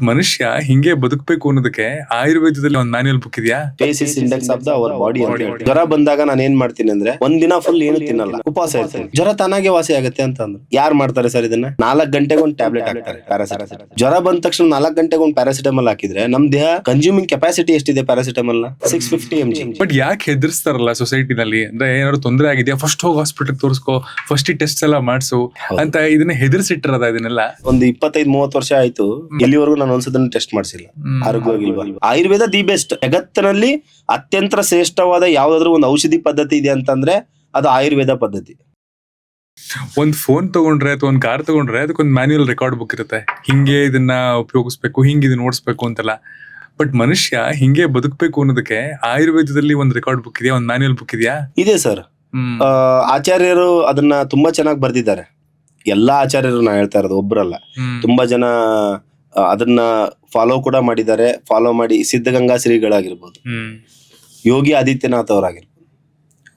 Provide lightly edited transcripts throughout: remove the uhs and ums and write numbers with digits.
ಮನುಷ್ಯ ಹಿಂಗೆ ಬದುಕಬೇಕು ಅನ್ನೋದಕ್ಕೆ ಆಯುರ್ವೇದದಲ್ಲಿ ಒಂದು ಮ್ಯಾನ್ಯುಯಲ್ ಬುಕ್ ಇದೆಯಾ? Basis index of the our body ಅಂತ ಹೇಳಿ. ಜ್ವರ ಬಂದಾಗ ನಾನು ಏನ್ ಮಾಡ್ತೀನಿ ಅಂದ್ರೆ ಒಂದಿನ ಫುಲ್ ಏನು ತಿನ್ನಲ್ಲ, ಉಪವಾಸ ಇರ್ತೀನಿ. ಜ್ವರ ತಾನಾಗೆ ವಾಸಿ ಆಗುತ್ತೆ ಅಂತ ಅಂದ್ರು. ಯಾರು ಮಾಡ್ತಾರೆ ಸರ್ ಇದನ್ನ? 4 ಗಂಟೆಗೆ ಒಂದು ಟ್ಯಾಬ್ಲೆಟ್ ಹಾಕ್ತಾರೆ ಪ್ಯಾರಾಸಿಟಮಲ್. ಜ್ವರ ಬಂದ ತಕ್ಷಣ 4 ಗಂಟೆಗೆ ಒಂದು ಪ್ಯಾರಾಸಿಟಮಲ್ ಹಾಕಿದ್ರೆ ನಮ್ ದೇಹ ಕನ್ಸ್ಯೂಮಿಂಗ್ ಕೆಪಾಸಿಟಿ ಎಷ್ಟಿದೆ ಪ್ಯಾರಾಸಿಟಮಲ್ ನ? 650 mg. ಬಟ್ ಯಾಕೆ ಹೆದರ್ಸ್ತಾರಲ್ಲ ಸೊಸೈಟಿನಲ್ಲಿ? ಅಂದ್ರೆ ಏನಾದ್ರು ತೊಂದರೆ ಆಗಿದೆಯಾ, ಫಸ್ಟ್ ಹೋಗಿ ಹಾಸ್ಪಿಟಲ್ ತೋರಿಸ್ಕೋ, ಫಸ್ಟ್ ಟೆಸ್ಟ್ ಎಲ್ಲ ಮಾಡಿಸು ಅಂತ ಇದನ್ನ ಹೆದರ್ಸಿಟ್ಟಿರದ ಇದನ್ನೆಲ್ಲ. ಒಂದು 25-30 ವರ್ಷ ಆಯ್ತು, ಇಲ್ಲಿವರೆಗೂ ನಾನು ಒಂದ್ಸದನ್ನು ಟೆಸ್ಟ್ ಮಾಡಿಸಿಲ್ಲ. ಆರೋಗ್ಯವಾಗಿಲ್ವಾ? Ayurveda the best. ಜಗತ್ತಿನಲ್ಲಿ ಅತ್ಯಂತ ಶ್ರೇಷ್ಠವಾದ ಯಾವ್ದಾದ್ರು ಒಂದು ಔಷಧಿ ಪದ್ಧತಿ ಇದೆ ಅಂತಂದ್ರೆ ಅದು ಆಯುರ್ವೇದ ಪದ್ಧತಿ. ಒಂದ್ ಫೋನ್ ತಗೊಂಡ್ರೆ ಅಥವಾ ಒಂದ್ ಕಾರ್ ತಗೊಂಡ್ರೆ ಅದಕ್ಕೊಂದು ಮ್ಯಾನ್ಯುಯಲ್ ರೆಕಾರ್ಡ್ ಬುಕ್ ಇರುತ್ತೆ, ಹಿಂಗೆ ಇದನ್ನ ಉಪಯೋಗಿಸ್ಬೇಕು, ಹಿಂಗೆ ಇದನ್ನ ಓಡಿಸ್ಬೇಕು ಅಂತೆಲ್ಲ. ಬಟ್ ಮನುಷ್ಯ ಹಿಂಗೆ ಬದುಕಬೇಕು ಅನ್ನೋದಕ್ಕೆ ಆಯುರ್ವೇದದಲ್ಲಿ ಒಂದ್ ರೆಕಾರ್ಡ್ ಬುಕ್ ಇದೆಯಾ, ಒಂದ್ ಮ್ಯಾನ್ಯುಯಲ್ ಬುಕ್ ಇದೆಯಾ? ಇದೆ ಸರ್. ಆಚಾರ್ಯರು ಅದನ್ನ ತುಂಬಾ ಚೆನ್ನಾಗಿ ಬರ್ದಿದ್ದಾರೆ. ಎಲ್ಲಾ ಆಚಾರ್ಯರು ನಾ ಹೇಳ್ತಾ ಇರೋದು ಒಬ್ರಲ್ಲ, ತುಂಬಾ ಜನ ಅದನ್ನ ಫಾಲೋ ಕೂಡ ಮಾಡಿದ್ದಾರೆ. ಫಾಲೋ ಮಾಡಿ ಸಿದ್ಧಗಂಗಾ ಶ್ರೀಗಳಾಗಿರ್ಬೋದು, ಯೋಗಿ ಆದಿತ್ಯನಾಥ್ ಅವರಾಗಿರ್ಬೋದು.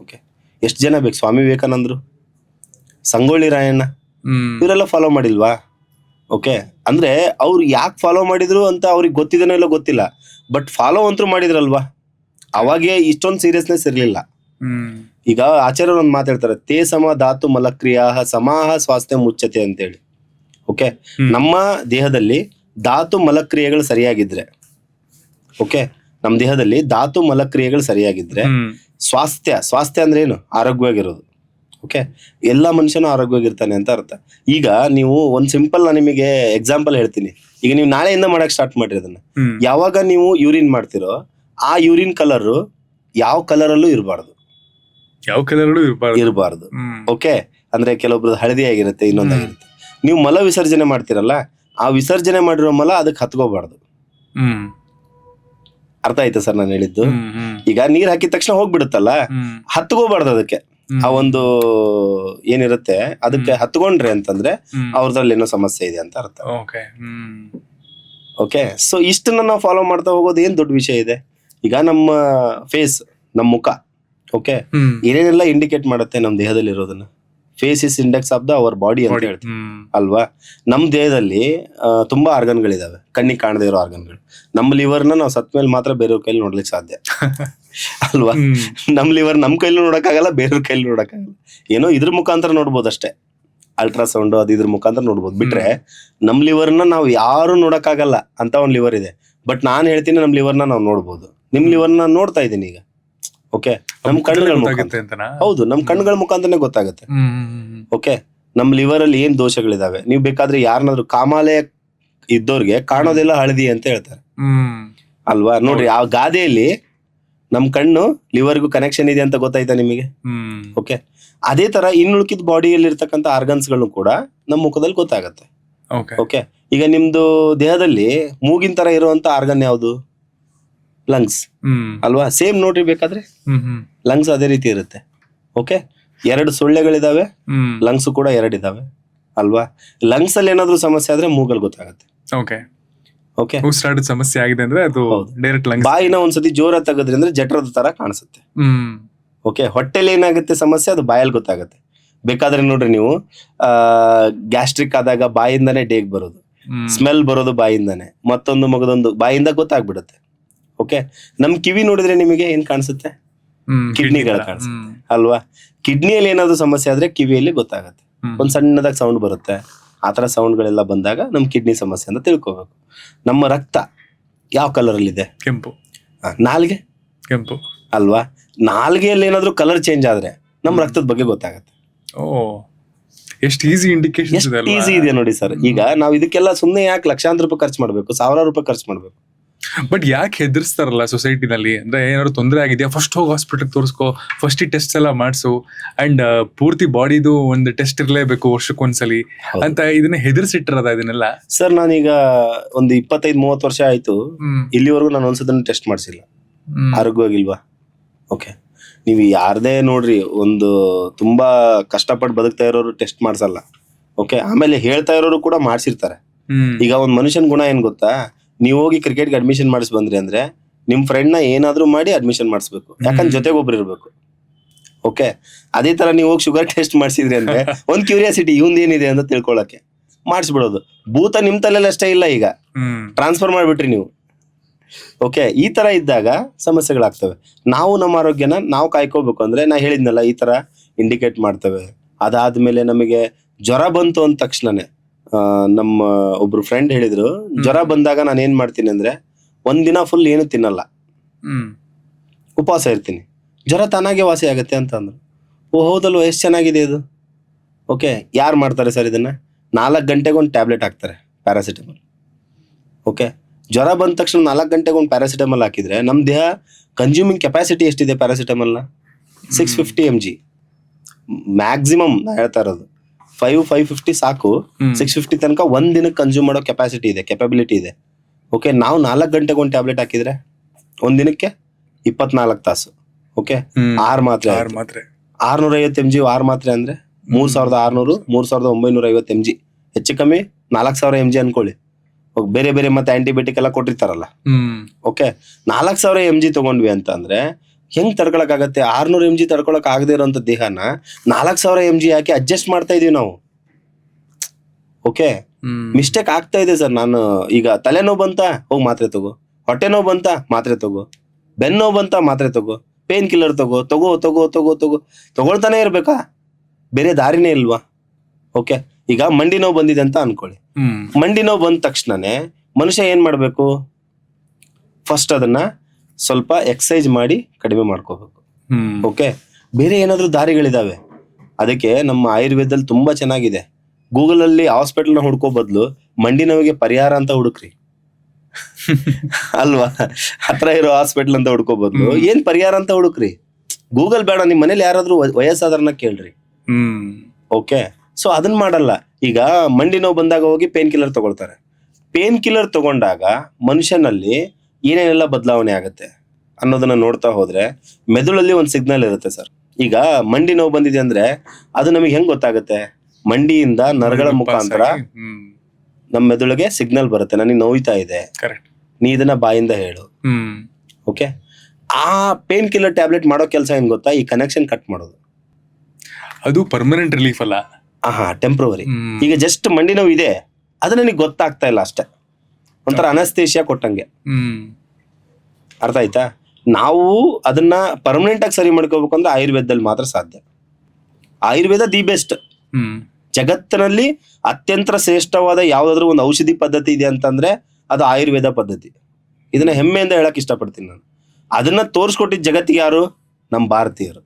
ಓಕೆ, ಎಷ್ಟು ಜನ ಬೇಕು? ಸ್ವಾಮಿ ವಿವೇಕಾನಂದರು, ಸಂಗೊಳ್ಳಿ ರಾಯಣ್ಣ, ಇವರೆಲ್ಲ ಫಾಲೋ ಮಾಡಿಲ್ವಾ? ಓಕೆ, ಅಂದ್ರೆ ಅವ್ರು ಯಾಕೆ ಫಾಲೋ ಮಾಡಿದ್ರು ಅಂತ ಅವ್ರಿಗೆ ಗೊತ್ತಿದನೋ ಇಲ್ಲ ಗೊತ್ತಿಲ್ಲ, ಬಟ್ ಫಾಲೋ ಅಂತೂ ಮಾಡಿದ್ರಲ್ವಾ. ಅವಾಗೇ ಇಷ್ಟೊಂದು ಸೀರಿಯಸ್ನೆಸ್ ಇರ್ಲಿಲ್ಲ. ಈಗ ಆಚಾರ್ಯರು ಒಂದು ಮಾತಾಡ್ತಾರೆ, ತೇ ಸಮ ಧಾತು ಮಲಕ್ರಿಯಾ ಸಮಾಹ ಸ್ವಾಸ್ಥ್ಯ ಮುಚ್ಚತೆ ಅಂತೇಳಿ. ಓಕೆ, ನಮ್ಮ ದೇಹದಲ್ಲಿ ಧಾತು ಮಲಕ್ರಿಯೆಗಳು ಸರಿಯಾಗಿದ್ರೆ, ಓಕೆ, ನಮ್ಮ ದೇಹದಲ್ಲಿ ಧಾತು ಮಲಕ್ರಿಯೆಗಳು ಸರಿಯಾಗಿದ್ರೆ ಸ್ವಾಸ್ಥ್ಯ ಅಂದ್ರೆ ಏನು? ಆರೋಗ್ಯವಾಗಿರೋದು. ಓಕೆ, ಎಲ್ಲ ಮನುಷ್ಯನು ಆರೋಗ್ಯವಾಗಿರ್ತಾನೆ ಅಂತ ಅರ್ಥ. ಈಗ ನೀವು ಒಂದ್ ಸಿಂಪಲ್ ನಾನು ನಿಮಗೆ ಎಕ್ಸಾಂಪಲ್ ಹೇಳ್ತೀನಿ. ಈಗ ನೀವು ನಾಳೆಯಿಂದ ಮಾಡಕ್ ಸ್ಟಾರ್ಟ್ ಮಾಡ್ರಿ ಅದನ್ನ. ಯಾವಾಗ ನೀವು ಯೂರಿನ್ ಮಾಡ್ತಿರೋ ಆ ಯೂರಿನ್ ಕಲರ್ ಯಾವ ಕಲರ್ ಅಲ್ಲೂ ಇರಬಾರ್ದು, ಯಾವ ಕಲರ್ ಇರಬಾರ್ದು. ಓಕೆ, ಅಂದ್ರೆ ಕೆಲವೊಬ್ರು ಹಳದಿ ಆಗಿರುತ್ತೆ, ಇನ್ನೊಂದಾಗಿರುತ್ತೆ. ನೀವು ಮಲ ವಿಸರ್ಜನೆ ಮಾಡ್ತಿರಲ್ಲ, ಆ ವಿಸರ್ಜನೆ ಮಾಡಿರೋ ಮಲ ಅದಕ್ಕೆ ಹತ್ಕೋಬಾರ್ದು. ಅರ್ಥ ಆಯ್ತಾ ಸರ್ ನಾನು ಹೇಳಿದ್ದು? ಈಗ ನೀರ್ ಹಾಕಿದ ತಕ್ಷಣ ಹೋಗ್ಬಿಡುತ್ತಲ್ಲ, ಹತ್ಕೋಬಾರ್ದು ಅದಕ್ಕೆ. ಆ ಒಂದು ಏನಿರುತ್ತೆ ಅದಕ್ಕೆ ಹತ್ಕೊಂಡ್ರೆ ಅಂತಂದ್ರೆ ಅವ್ರದ್ರಲ್ಲಿ ಏನೋ ಸಮಸ್ಯೆ ಇದೆ ಅಂತ ಅರ್ಥ. ಓಕೆ, ಸೊ ಇಷ್ಟನ್ನ ನಾವು ಫಾಲೋ ಮಾಡ್ತಾ ಹೋಗೋದು ಏನ್ ದೊಡ್ಡ ವಿಷಯ ಇದೆ? ಈಗ ನಮ್ಮ ಫೇಸ್, ನಮ್ಮ ಮುಖ, ಓಕೆ, ಏನೇನೆಲ್ಲ ಇಂಡಿಕೇಟ್ ಮಾಡುತ್ತೆ ನಮ್ಮ ದೇಹದಲ್ಲಿ ಇರೋದನ್ನ? Face is index of the our body ಅಂತ ಹೇಳ್ತೀವಿ ಅಲ್ವಾ. ನಮ್ಮ ದೇಹದಲ್ಲಿ ತುಂಬಾ ಆರ್ಗನ್ಗಳಿದಾವೆ, ಕಣ್ಣಿಗೆ ಕಾಣದೇ ಇರೋ ಆರ್ಗನ್ಗಳು. ನಮ್ಮ ಲಿವರ್ನ ನಾವು ಸತ್ ಮೇಲೆ ಮಾತ್ರ ಬೇರೆಯವ್ರ ಕೈಲಿ ನೋಡ್ಲಿಕ್ಕೆ ಸಾಧ್ಯ ಅಲ್ವಾ. ನಮ್ ಲಿವರ್ ನಮ್ ಕೈಲಿ ನೋಡಕ್ಕಾಗಲ್ಲ, ಬೇರೆಯವ್ರ ಕೈಲಿ ನೋಡಕ್ಕಾಗಲ್ಲ. ಏನೋ ಇದ್ರ ಮುಖಾಂತರ ನೋಡ್ಬೋದು ಅಷ್ಟೇ, ಅಲ್ಟ್ರಾಸೌಂಡ್ ಅದು ಇದ್ರ ಮುಖಾಂತರ ನೋಡ್ಬೋದು. ಬಿಟ್ರೆ ನಮ್ ಲಿವರ್ನ ನಾವು ಯಾರು ನೋಡಕ್ಕಾಗಲ್ಲ ಅಂತ ಒಂದ್ ಲಿವರ್ ಇದೆ. ಬಟ್ ನಾನ್ ಹೇಳ್ತೀನಿ ನಮ್ ಲಿವರ್ನ ನಾವು ನೋಡ್ಬೋದು. ನಿಮ್ ಲಿವರ್ನ ನೋಡ್ತಾ ಇದ್ದೀನಿ ಈಗ. ಓಕೆ, ನಮ್ ಕಣ್ಣುಗಳ ಮುಖಾಂತರ, ಹೌದು, ನಮ್ ಕಣ್ಣುಗಳ ಮುಖಾಂತರನೇ ಗೊತ್ತಾಗುತ್ತೆ. ಓಕೆ, ನಮ್ ಲಿವರ್ ಅಲ್ಲಿ ಏನ್ ದೋಷಗಳಿದಾವೆ, ನೀವು ಬೇಕಾದ್ರೆ ಯಾರನ್ನಾದ್ರೂ ಕಾಮಾಲೆ ಇದ್ದವ್ರಿಗೆ ಕಾಣೋದೆಲ್ಲ ಹಳದಿ ಅಂತ ಹೇಳ್ತಾರೆ ಅಲ್ವಾ. ನೋಡ್ರಿ, ಆ ಗಾದೆಯಲ್ಲಿ ನಮ್ ಕಣ್ಣು ಲಿವರ್ಗೂ ಕನೆಕ್ಷನ್ ಇದೆ ಅಂತ ಗೊತ್ತಾಯ್ತಾ ನಿಮಗೆ? ಓಕೆ, ಅದೇ ತರ ಇನ್ನುಳಿಕಿದ ಬಾಡಿಯಲ್ಲಿ ಇರ್ತಕ್ಕಂಥ ಆರ್ಗನ್ಸ್ಗಳು ಕೂಡ ನಮ್ ಮುಖದಲ್ಲಿ ಗೊತ್ತಾಗತ್ತೆ. ಓಕೆ, ಈಗ ನಿಮ್ದು ದೇಹದಲ್ಲಿ ಮೂಗಿನ ತರ ಇರುವಂತ ಆರ್ಗನ್ ಯಾವುದು? ಲಂಗ್ಸ್ ಅಲ್ವಾ. ಸೇಮ್ ನೋಡ್ರಿ, ಬೇಕಾದ್ರೆ ಲಂಗ್ಸ್ ಅದೇ ರೀತಿ ಇರುತ್ತೆ. ಓಕೆ, 2 ಸೊಳ್ಳೆಗಳಿದಾವೆ, ಲಂಗ್ಸ್ ಕೂಡ 2 ಇದಾವೆ ಅಲ್ವಾ. ಲಂಗ್ಸ್ ಅಲ್ಲಿ ಏನಾದ್ರು ಸಮಸ್ಯೆ ಆದ್ರೆ ಮೂಗಲ್ಲಿ ಗೊತ್ತಾಗುತ್ತೆ. ಓಕೆ, ಉಸಿರಾಟದ ಸಮಸ್ಯೆ ಆಗಿದೆ ಅಂದ್ರೆ ಅದು ಡೈರೆಕ್ಟ್ ಲಂಗ್ಸ್. ಬಾಯಿನ ಒಂದ್ಸತಿ ಜೋರ ತೆಗೆದ್ರಿ ಅಂದ್ರೆ ಜಠರದ ತರ ಕಾಣಿಸುತ್ತೆ. ಓಕೆ, ಹೊಟ್ಟೆಲಿ ಏನಾಗುತ್ತೆ ಸಮಸ್ಯೆ, ಅದು ಬಾಯಲ್ಲಿ ಗೊತ್ತಾಗುತ್ತೆ. ಬೇಕಾದ್ರೆ ನೋಡ್ರಿ, ನೀವು ಗ್ಯಾಸ್ಟ್ರಿಕ್ ಆದಾಗ ಬಾಯಿಂದಾನೇ ಡೇಗ್ ಬರೋದು, ಸ್ಮೆಲ್ ಬರೋದು ಬಾಯಿಂದಾನೆ, ಮತ್ತೊಂದು ಮಗದೊಂದು ಬಾಯಿಂದ ಗೊತ್ತಾಗ್ಬಿಡುತ್ತೆ. ಓಕೆ, ನಮ್ ಕಿವಿ ನೋಡಿದ್ರೆ ನಿಮಗೆ ಏನ್ ಕಾಣಿಸುತ್ತೆ? ಕಿಡ್ನಿಗಳು ಕಾಣಿಸುತ್ತೆ ಅಲ್ವಾ. ಕಿಡ್ನಿಯಲ್ಲಿ ಏನಾದ್ರು ಸಮಸ್ಯೆ ಆದ್ರೆ ಕಿವಿಯಲ್ಲಿ ಗೊತ್ತಾಗತ್ತೆ, ಒಂದ್ ಸಣ್ಣದಾಗಿ ಸೌಂಡ್ ಬರುತ್ತೆ. ಆತರ ಸೌಂಡ್ಗಳೆಲ್ಲ ಬಂದಾಗ ನಮ್ ಕಿಡ್ನಿ ಸಮಸ್ಯೆ ಅಂತ ತಿಳ್ಕೊಬೇಕು. ನಮ್ಮ ರಕ್ತ ಯಾವ ಕಲರ್ ಅಲ್ಲಿ ಇದೆ? ಕೆಂಪು. ನಾಲ್ಗೆ ಕೆಂಪು ಅಲ್ವಾ. ನಾಲ್ಗೆಯಲ್ಲಿ ಏನಾದ್ರು ಕಲರ್ ಚೇಂಜ್ ಆದ್ರೆ ನಮ್ ರಕ್ತದ ಬಗ್ಗೆ ಗೊತ್ತಾಗತ್ತೆ. ಎಷ್ಟು ಈಸಿ ಇಂಡಿಕೇಶನ್, ಈಸಿ ಇದೆ ನೋಡಿ ಸರ್. ಈಗ ನಾವ್ ಇದಕ್ಕೆಲ್ಲ ಸುಮ್ನೆ ಯಾಕೆ ಲಕ್ಷಾಂತರ ರೂಪಾಯಿ ಖರ್ಚು ಮಾಡ್ಬೇಕು, ಸಾವಿರಾರು ರೂಪಾಯಿ ಖರ್ಚು ಮಾಡ್ಬೇಕು? ಬಟ್ ಯಾಕೆ ಹೆದರ್ಸ್ತಾರಲ್ಲ ಸೊಸೈಟಿನಲ್ಲಿ? ಅಂದ್ರೆ ಏನಾದ್ರು ತೊಂದರೆ ಆಗಿದೆಯಾ, ಫಸ್ಟ್ ಹೋಗಿ ಹಾಸ್ಪಿಟಲ್ ತೋರಿಸ್ಕೋ, ಫಸ್ಟ್ ಟೆಸ್ಟ್ ಎಲ್ಲ ಮಾಡಿಸು, ಅಂಡ್ ಪೂರ್ತಿ ಬಾಡಿದು ಒಂದು ಟೆಸ್ಟ್ ಇರ್ಲೇಬೇಕು ವರ್ಷಕ್ಕೊಂದ್ಸಲಿ ಅಂತ ಇದನ್ನ ಹೆದರ್ಸಿಟ್ಟಿರದ ಇದನ್ನೆಲ್ಲ. ಸರ್, ನಾನೀಗ ಒಂದು 25-30 ವರ್ಷ ಆಯ್ತು, ಇಲ್ಲಿವರೆಗೂ ನಾನು ಒಂದ್ಸದನ್ನು ಟೆಸ್ಟ್ ಮಾಡಿಸಿಲ್ಲ. ಆರೋಗ್ಯವಾಗಿಲ್ವಾ? ಓಕೆ, ನೀವು ಯಾರದೇ ನೋಡ್ರಿ, ಒಂದು ತುಂಬಾ ಕಷ್ಟಪಟ್ಟು ಬದುಕ್ತಾ ಇರೋರು ಟೆಸ್ಟ್ ಮಾಡ್ಸಲ್ಲ. ಓಕೆ, ಆಮೇಲೆ ಹೇಳ್ತಾ ಇರೋರು ಕೂಡ ಮಾಡ್ಸಿರ್ತಾರೆ. ಈಗ ಒಂದ್ ಮನುಷ್ಯನ್ ಗುಣ ಏನ್ ಗೊತ್ತಾ? ನೀವು ಹೋಗಿ ಕ್ರಿಕೆಟ್ಗೆ ಅಡ್ಮಿಷನ್ ಮಾಡಿಸ್ ಬಂದ್ರಿ ಅಂದ್ರೆ ನಿಮ್ ಫ್ರೆಂಡ್ ನ ಏನಾದ್ರೂ ಮಾಡಿ ಅಡ್ಮಿಷನ್ ಮಾಡಿಸ್ಬೇಕು, ಯಾಕಂದ್ರೆ ಜೊತೆಗೆ ಒಬ್ರು ಇರ್ಬೇಕು. ಓಕೆ, ಅದೇ ತರ ನೀವು ಹೋಗಿ ಶುಗರ್ ಟೆಸ್ಟ್ ಮಾಡಿಸಿದ್ರಿ ಅಂದ್ರೆ ಒಂದ್ ಕ್ಯೂರಿಯಾಸಿಟಿ, ಇವಂದ್ ಏನಿದೆ ಅಂತ ತಿಳ್ಕೊಳಕ್ಕೆ. ಮಾಡಿಸ್ಬಿಡೋದು. ಭೂತ ನಿಮ್ ತಲೆಯಲ್ಲಿ ಅಷ್ಟೇ ಇಲ್ಲ, ಈಗ ಟ್ರಾನ್ಸ್ಫರ್ ಮಾಡ್ಬಿಟ್ರಿ ನೀವು. ಓಕೆ, ಈ ತರ ಇದ್ದಾಗ ಸಮಸ್ಯೆಗಳಾಗ್ತವೆ. ನಾವು ನಮ್ಮ ಆರೋಗ್ಯನ ನಾವು ಕಾಯ್ಕೋಬೇಕು ಅಂದ್ರೆ ನಾ ಹೇಳಿದ್ನಲ್ಲ, ಈ ತರ ಇಂಡಿಕೇಟ್ ಮಾಡ್ತವೆ. ಅದಾದ್ಮೇಲೆ ನಮಗೆ ಜ್ವರ ಬಂತು ಅಂದ ತಕ್ಷಣನೇ ನಮ್ಮ ಒಬ್ರು ಫ್ರೆಂಡ್ ಹೇಳಿದ್ರು, ಜ್ವರ ಬಂದಾಗ ನಾನು ಏನ್ ಮಾಡ್ತೀನಿ ಅಂದ್ರೆ ಒಂದಿನ ಫುಲ್ ಏನು ತಿನ್ನಲ್ಲ, ಉಪವಾಸ ಇರ್ತೀನಿ, ಜ್ವರ ತಾನಾಗೆ ವಾಸಿ ಆಗತ್ತೆ ಅಂತ ಅಂದ್ರು. ಓ ಹೌದಲ್ವ, ಎಷ್ಟು ಚೆನ್ನಾಗಿದೆ ಇದು. ಓಕೆ, ಯಾರು ಮಾಡ್ತಾರೆ ಸರ್ ಇದನ್ನ? 4 ಗಂಟೆಗೆ ಒಂದು ಟ್ಯಾಬ್ಲೆಟ್ ಹಾಕ್ತಾರೆ ಪ್ಯಾರಾಸಿಟಮಲ್. ಓಕೆ, ಜ್ವರ ಬಂದ ತಕ್ಷಣ 4 ಗಂಟೆಗೆ ಒಂದು ಪ್ಯಾರಾಸಿಟಮಲ್ ಹಾಕಿದ್ರೆ ನಮ್ಮ ದೇಹ ಕನ್ಸ್ಯೂಮಿಂಗ್ ಕೆಪಾಸಿಟಿ ಎಷ್ಟಿದೆ ಪ್ಯಾರಾಸಿಟಮಲ್ನ? 650 mg ಮ್ಯಾಕ್ಸಿಮಮ್. ನಾ ಹೇಳ್ತಾ ಇರೋದು 550 ಸಾಕು. 650 ತನಕ ಒಂದ್ ದಿನಕ್ಕೆ ಕನ್ಸ್ಯೂಮ್ ಮಾಡೋ ಕೆಪಾಸಿಟಿ ಇದೆ, ಕೆಪಬಿಲಿಟಿ ಇದೆ. ಓಕೆ, ನಾವು 4 ಗಂಟೆಗೆ ಒಂದು ಟ್ಯಾಬ್ಲೆಟ್ ಹಾಕಿದ್ರೆ ಒಂದ್ ದಿನಕ್ಕೆ 24 ತಾಸು. ಓಕೆ, 6 ಮಾತ್ರೆ 650 mg 6 ಮಾತ್ರೆ ಅಂದ್ರೆ 3600 3950 mg, ಹೆಚ್ಚು ಕಮ್ಮಿ 4000 mg ಅನ್ಕೊಳ್ಳಿ. ಬೇರೆ ಬೇರೆ ಮತ್ತೆ ಆಂಟಿಬಯೋಟಿಕ್ ಎಲ್ಲ ಕೊಟ್ಟಿರ್ತಾರಲ್ಲ. ಓಕೆ, 4000 mg ತಗೊಂಡ್ವಿ ಅಂತ ಅಂದ್ರೆ ಹೆಂಗ್ ತಡ್ಕೊಳಕ್ ಆಗತ್ತೆ? 600 mg ತಡ್ಕೊಳಕ್ ಆಗದೆ ಇರೋಂಥ ದೇಹನ 4000 mg ಹಾಕಿ ಅಡ್ಜಸ್ಟ್ ಮಾಡ್ತಾ ಇದೀವಿ ನಾವು. ಓಕೆ, ಮಿಸ್ಟೇಕ್ ಆಗ್ತಾ ಇದೆ ಸರ್. ನಾನು ಈಗ ತಲೆನೋವು ಬಂತ, ಹೋಗಿ ಮಾತ್ರೆ ತಗೋ, ಹೊಟ್ಟೆ ನೋವು ಬಂತ, ಮಾತ್ರೆ ತಗೋ, ಬೆನ್ನೋವು ಬಂತ, ಮಾತ್ರೆ ತಗೋ, ಪೇನ್ ಕಿಲ್ಲರ್ ತಗೋ ತಗೋ ತಗೋ ತಗೋ ತಗೋ ತಗೊಳ್ತಾನೆ ಇರ್ಬೇಕಾ? ಬೇರೆ ದಾರಿನೇ ಇಲ್ವಾ? ಓಕೆ, ಈಗ ಮಂಡಿ ನೋವು ಬಂದಿದೆ ಅಂತ ಅನ್ಕೊಳ್ಳಿ. ಮಂಡಿ ನೋವು ಬಂದ ತಕ್ಷಣನೇ ಮನುಷ್ಯ ಏನ್ ಮಾಡ್ಬೇಕು? ಫಸ್ಟ್ ಅದನ್ನ ಸ್ವಲ್ಪ ಎಕ್ಸರ್ಸೈಸ್ ಮಾಡಿ ಕಡಿಮೆ ಮಾಡ್ಕೋಬೇಕು. ಓಕೆ, ಬೇರೆ ಏನಾದ್ರು ದಾರಿಗಳಿದಾವೆ. ಅದಕ್ಕೆ ನಮ್ಮ ಆಯುರ್ವೇದದಲ್ಲಿ ತುಂಬಾ ಚೆನ್ನಾಗಿದೆ. ಗೂಗಲ್ ಅಲ್ಲಿ ಹಾಸ್ಪಿಟಲ್ ನ ಹುಡ್ಕೋ ಬದಲು ಮಂಡಿ ನೋವಿಗೆ ಪರಿಹಾರ ಅಂತ ಹುಡುಕ್ರಿ ಅಲ್ವಾ? ಹತ್ರ ಇರೋ ಹಾಸ್ಪಿಟಲ್ ಅಂತ ಹುಡ್ಕೋ ಬದಲು ಏನ್ ಪರಿಹಾರ ಅಂತ ಹುಡುಕ್ರಿ. ಗೂಗಲ್ ಬೇಡ, ನಿಮ್ ಮನೇಲಿ ಯಾರಾದ್ರೂ ವಯಸ್ಸಾದ್ರನ್ನ ಕೇಳ್ರಿ. ಓಕೆ, ಸೊ ಅದನ್ನ ಮಾಡಲ್ಲ. ಈಗ ಮಂಡಿ ನೋವು ಬಂದಾಗ ಹೋಗಿ ಪೇನ್ ಕಿಲ್ಲರ್ ತಗೊಳ್ತಾರೆ. ಪೇನ್ ಕಿಲ್ಲರ್ ತಗೊಂಡಾಗ ಮನುಷ್ಯನಲ್ಲಿ ಏನೇನೆಲ್ಲ ಬದಲಾವಣೆ ಆಗುತ್ತೆ ಅನ್ನೋದನ್ನ ನೋಡ್ತಾ ಹೋದ್ರೆ ಮೆದುಳಲ್ಲಿ ಒಂದು ಸಿಗ್ನಲ್ ಇರುತ್ತೆ ಸರ್. ಈಗ ಮಂಡಿ ನೋವು ಬಂದಿದೆ ಅಂದ್ರೆ ಅದು ನಮಗೆ ಹೆಂಗ್ ಗೊತ್ತಾಗುತ್ತೆ? ಮಂಡಿಯಿಂದ ನರಗಳ ಮುಖಾಂತರ ನಮ್ಮ ಮೆದುಳಿಗೆ ಸಿಗ್ನಲ್ ಬರುತ್ತೆ, ನನಗೆ ನೋಯ್ತಾ ಇದೆ, ನೀ ಇದನ್ನ ಬಾಯಿಂದ ಹೇಳು. ಓಕೆ, ಆ ಪೇನ್ ಕಿಲ್ಲರ್ ಟ್ಯಾಬ್ಲೆಟ್ ಮಾಡೋ ಕೆಲಸ ಏನ್ ಗೊತ್ತಾ? ಈ ಕನೆಕ್ಷನ್ ಕಟ್ ಮಾಡೋದು. ಅದು ಪರ್ಮನೆಂಟ್ ರಿಲೀಫ್ ಅಲ್ಲ, ಟೆಂಪ್ರವರಿ. ಈಗ ಜಸ್ಟ್ ಮಂಡಿ ನೋವು ಇದೆ, ಅದು ನನಗೆ ಗೊತ್ತಾಗ್ತಾ ಇಲ್ಲ ಅಷ್ಟೇ, ಒಂಥರ ಅನಸ್ತೇಶಿಯಾ ಕೊಟ್ಟಂಗೆ. ಅರ್ಥ ಆಯ್ತಾ? ನಾವು ಅದನ್ನ ಪರ್ಮನೆಂಟ್ ಆಗಿ ಸರಿ ಮಾಡ್ಕೋಬೇಕು ಅಂದ್ರೆ ಆಯುರ್ವೇದದಲ್ಲಿ ಮಾತ್ರ ಸಾಧ್ಯ. Ayurveda the best. ಜಗತ್ತಿನಲ್ಲಿ ಅತ್ಯಂತ ಶ್ರೇಷ್ಠವಾದ ಯಾವ್ದಾದ್ರು ಒಂದು ಔಷಧಿ ಪದ್ಧತಿ ಇದೆ ಅಂತಂದ್ರೆ ಅದು ಆಯುರ್ವೇದ ಪದ್ಧತಿ. ಇದನ್ನ ಹೆಮ್ಮೆಯಿಂದ ಹೇಳಕ್ ಇಷ್ಟಪಡ್ತೀನಿ ನಾನು. ಅದನ್ನ ತೋರಿಸ್ಕೊಟ್ಟಿದ್ ಜಗತ್ತಿಗೆ ಯಾರು? ನಮ್ಮ ಭಾರತೀಯರು.